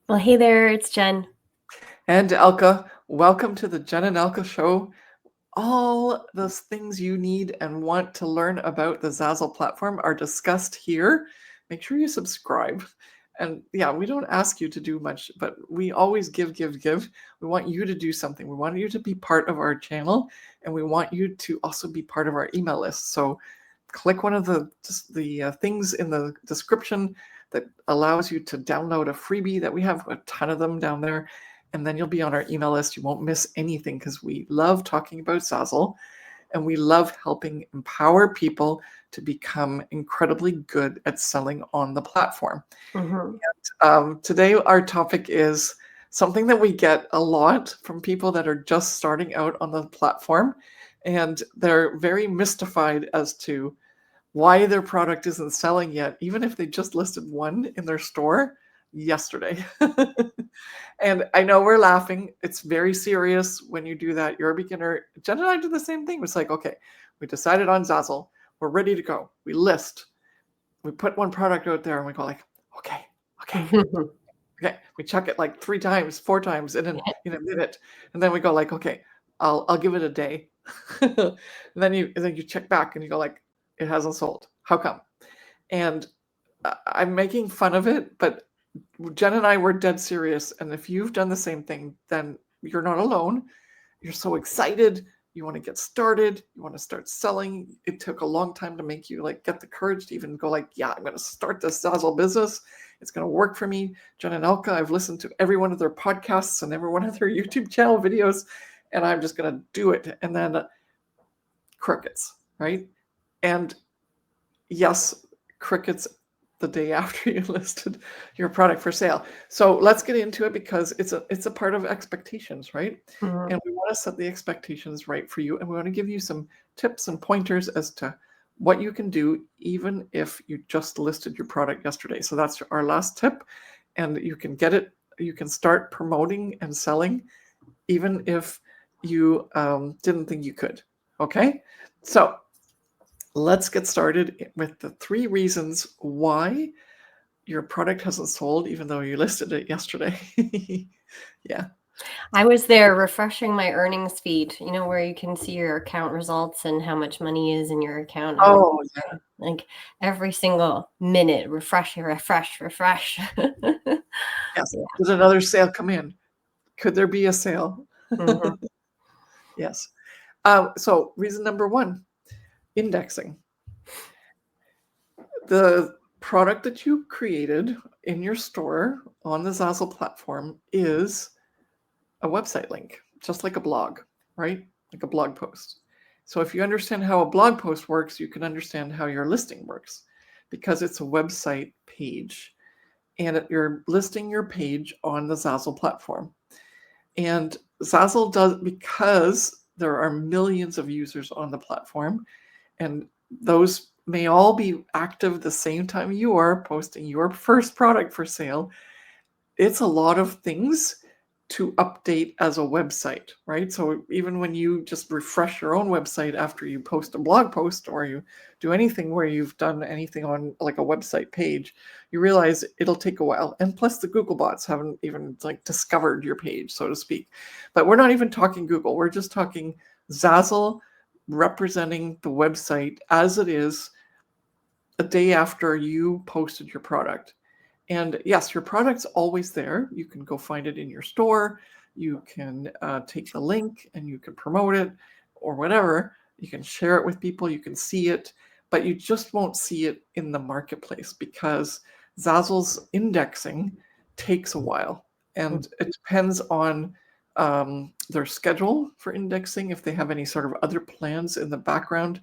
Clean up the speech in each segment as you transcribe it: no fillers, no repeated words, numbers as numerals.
Well, hey there, it's Jen. And Elke, welcome to the Jen and Elke show. All those things you need and want to learn about the Zazzle platform are discussed here. Make sure you subscribe. And yeah, we don't ask you to do much, but we always give. We want you to do something. We want you to be part of our channel, and we want you to also be part of our email list. So click one of the things in the description that allows you to download a freebie that we have a ton of them down there, and then you'll be on our email list. You won't miss anything because we love talking about Zazzle, and we love helping empower people to become incredibly good at selling on the platform. Mhm. Today, our topic is something that we get a lot from people that are just starting out on the platform, and they're very mystified as to why their product isn't selling yet, even if they just listed one in their store yesterday. And I know we're laughing. It's very serious when you do that. You're a beginner. Jen and I did the same thing. It's like, okay, we decided on Zazzle. We're ready to go. We list. We put one product out there and we go like, okay. Okay. We check it like 3 times, 4 times in a minute. And then we go like, okay, I'll give it a day. And then you check back and you go like, it hasn't sold. How come? And I'm making fun of it, but Jen and I were dead serious. And if you've done the same thing, then you're not alone. You're so excited. You want to get started. You want to start selling. It took a long time to make you like get the courage to even go like, yeah, I'm going to start this Zazzle business. It's going to work for me. Jen and Elke, I've listened to every one of their podcasts and every one of their YouTube channel videos, and I'm just going to do it. And then crickets, right? And yes, crickets the day after you listed your product for sale. So let's get into it because it's a part of expectations, right? Mhm. And we want to set the expectations right for you, and we want to give you some tips and pointers as to what you can do even if you just listed your product yesterday. So that's our last tip, and you can get it. You can start promoting and selling even if you didn't think you could. Okay, so let's get started with the 3 reasons why your product hasn't sold even though you listed it yesterday. Yeah. I was there refreshing my earnings feed, where you can see your account results and how much money is in your account. And Oh, yeah. like every single minute, refresh. Yes. Yeah. Did another sale come in? Could there be a sale? Mhm. Yes. So reason number 1, indexing. The product that you created in your store on the Zazzle platform is a website link, just like a blog, right? Like a blog post. So if you understand how a blog post works, you can understand how your listing works because it's a website page and you're listing your page on the Zazzle platform. And Zazzle does, because there are millions of users on the platform, and those may all be active the same time you are posting your first product for sale. It's a lot of things to update as a website, right? So even when you just refresh your own website after you post a blog post or you do anything where you've done anything on like a website page, you realize it'll take a while. And plus the Google bots haven't even like discovered your page, so to speak. But we're not even talking Google. We're just talking Zazzle representing the website as it is a day after you posted your product. And yes, your product's always there. You can go find it in your store. You can take the link and you can promote it or whatever. You can share it with people. You can see it, but you just won't see it in the marketplace because Zazzle's indexing takes a while. And it depends on their schedule for indexing, if they have any sort of other plans in the background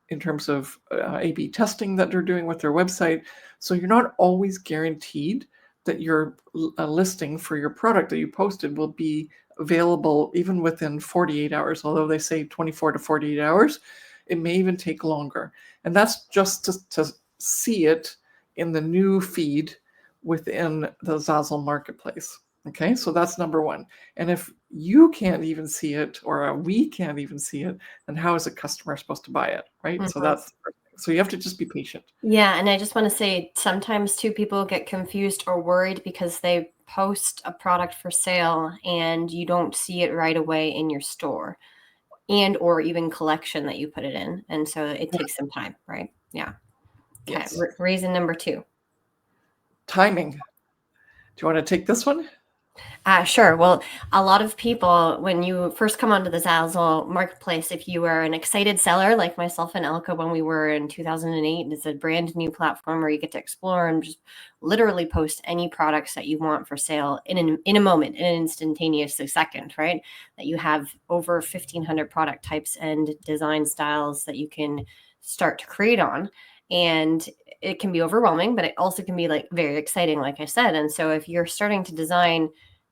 in terms of A/B testing that they're doing with their website. So you're not always guaranteed that your listing for your product that you posted will be available even within 48 hours. Although they say 24 to 48 hours, it may even take longer. And that's just to see it in the new feed within the Zazzle marketplace. Okay, so that's number 1. And if you can't even see it or we can't even see it, then how is a customer supposed to buy it, right? So Mhm. that's the first thing. So you have to just be patient. Yeah, and I just want to say sometimes too people get confused or worried because they post a product for sale and you don't see it right away in your store and or even collection that you put it in. And so it takes some time, right? Yeah. Okay. Yes. Reason number 2. Timing. Do you want to take this one? Sure. Well, a lot of people, when you first come onto the Zazzle marketplace, if you are an excited seller like myself and Elke when we were in 2008, it's a brand new platform where you get to explore and just literally post any products that you want for sale in a moment, in an instantaneous second, right? That you have over 1,500 product types and design styles that you can start to create on. And it can be overwhelming, but it also can be like very exciting, like I said. And so if you're starting to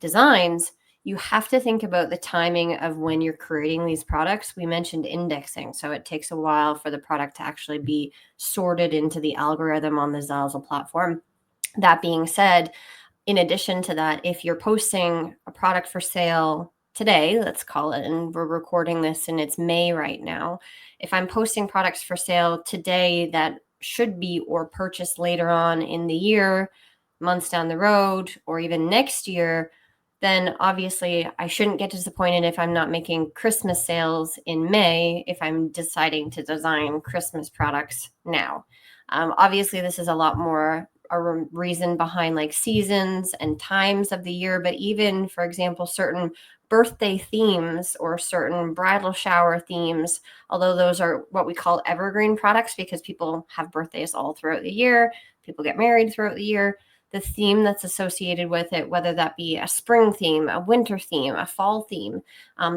designs, you have to think about the timing of when you're creating these products. We mentioned indexing, so it takes a while for the product to actually be sorted into the algorithm on the Zazzle platform. That being said, in addition to that, if you're posting a product for sale today, let's call it, and we're recording this and it's May right now, if I'm posting products for sale today that should be or purchased later on in the year, months down the road, or even next year, then obviously I shouldn't get disappointed if I'm not making Christmas sales in May if I'm deciding to design Christmas products now. Obviously, this is a lot more a reason behind like seasons and times of the year, but even, for example, certain birthday themes or certain bridal shower themes, although those are what we call evergreen products because people have birthdays all throughout the year, people get married throughout the year, the theme that's associated with it, whether that be a spring theme, a winter theme, a fall theme.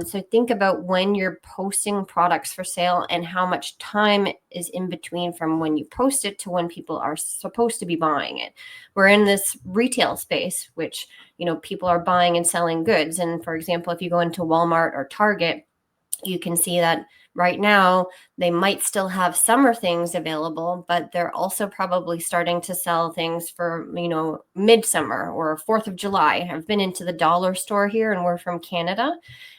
So think about when you're posting products for sale and how much time is in between from when you post it to when people are supposed to be buying it. We're in this retail space, which, people are buying and selling goods. And for example, if you go into Walmart or Target, you can see that right now they might still have summer things available, but they're also probably starting to sell things for, midsummer or 4th of July. I've been into the dollar store here and we're from Canada,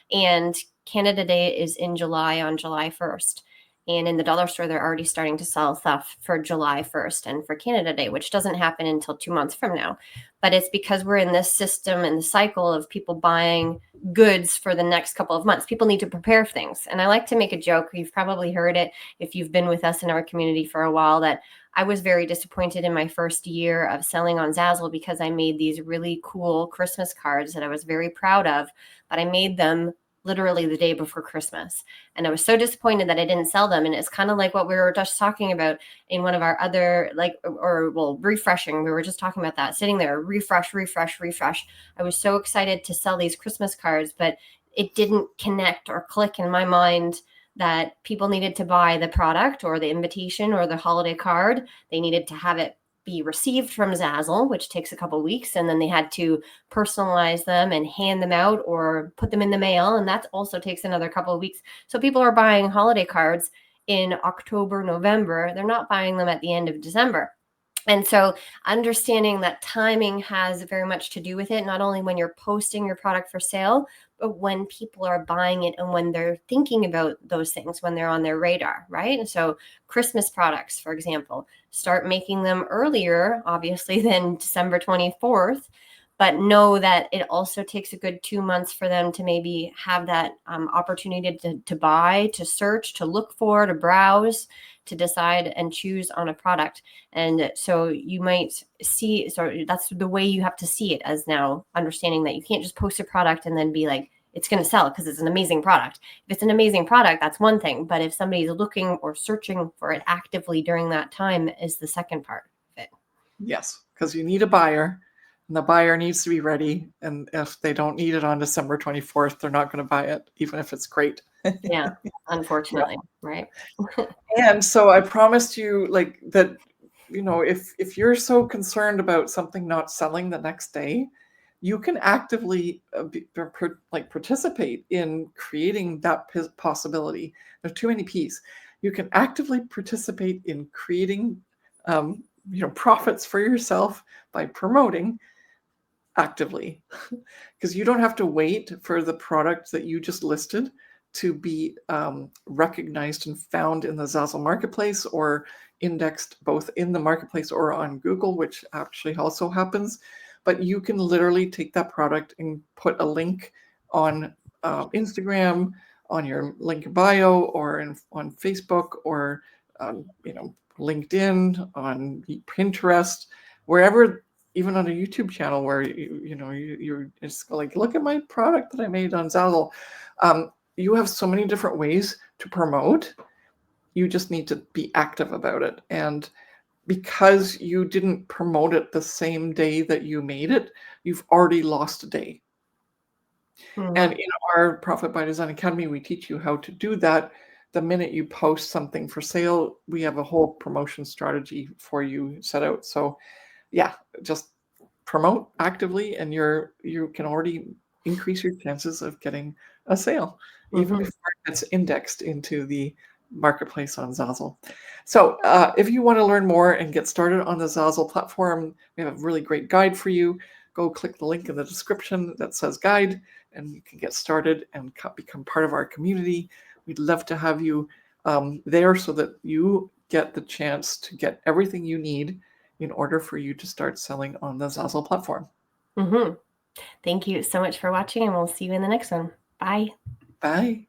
and Canada Day is in July on July 1st. And in the dollar store, they're already starting to sell stuff for July 1st and for Canada Day, which doesn't happen until 2 months from now. But it's because we're in this system and the cycle of people buying goods for the next couple of months. People need to prepare things. And I like to make a joke. You've probably heard it if you've been with us in our community for a while, that I was very disappointed in my first year of selling on Zazzle because I made these really cool Christmas cards that I was very proud of, but I made them literally the day before Christmas. And I was so disappointed that I didn't sell them. And it's kind of like what we were just talking about in one of our other, refreshing. We were just talking about that, sitting there, refresh. I was so excited to sell these Christmas cards, but it didn't connect or click in my mind that people needed to buy the product or the invitation or the holiday card. They needed to have it be received from Zazzle, which takes a couple of weeks, and then they had to personalize them and hand them out or put them in the mail, and that also takes another couple of weeks. So people are buying holiday cards in October, November. They're not buying them at the end of December. And so understanding that timing has very much to do with it, not only when you're posting your product for sale, but when people are buying it and when they're thinking about those things, when they're on their radar, right? And so Christmas products, for example, start making them earlier, obviously, than December 24th, but know that it also takes a good 2 months for them to maybe have that opportunity to buy, to search, to look for, to browse, to decide and choose on a product. And so you might see, so that's the way you have to see it, as now understanding that you can't just post a product and then be like, it's going to sell because it's an amazing product. If it's an amazing product, that's one thing. But if somebody's looking or searching for it actively during that time is the second part of it. Yes, because you need a buyer, and the buyer needs to be ready. And if they don't need it on December 24th, they're not going to buy it, even if it's great. Yeah, unfortunately, right? And so I promised you that, if you're so concerned about something not selling the next day, you can actively participate in creating that possibility. There's too many P's. You can actively participate in creating profits for yourself by promoting actively, because you don't have to wait for the product that you just listed to be recognized and found in the Zazzle marketplace, or indexed both in the marketplace or on Google, which actually also happens. But you can literally take that product and put a link on Instagram, on your link bio, or on Facebook, or LinkedIn, on Pinterest, wherever, even on a YouTube channel where you're just like, look at my product that I made on Zazzle. You have so many different ways to promote. You just need to be active about it. And because you didn't promote it the same day that you made it, you've already lost a day. Mm-hmm. And in our Profit by Design Academy, we teach you how to do that. The minute you post something for sale, we have a whole promotion strategy for you set out. So yeah, just promote actively, and you can already increase your chances of getting a sale, even before it gets indexed into the marketplace on Zazzle. So if you want to learn more and get started on the Zazzle platform, we have a really great guide for you. Go click the link in the description that says guide, and you can get started and become part of our community. We'd love to have you there so that you get the chance to get everything you need in order for you to start selling on the Zazzle platform. Thank you so much for watching, and we'll see you in the next one. Bye. Bye.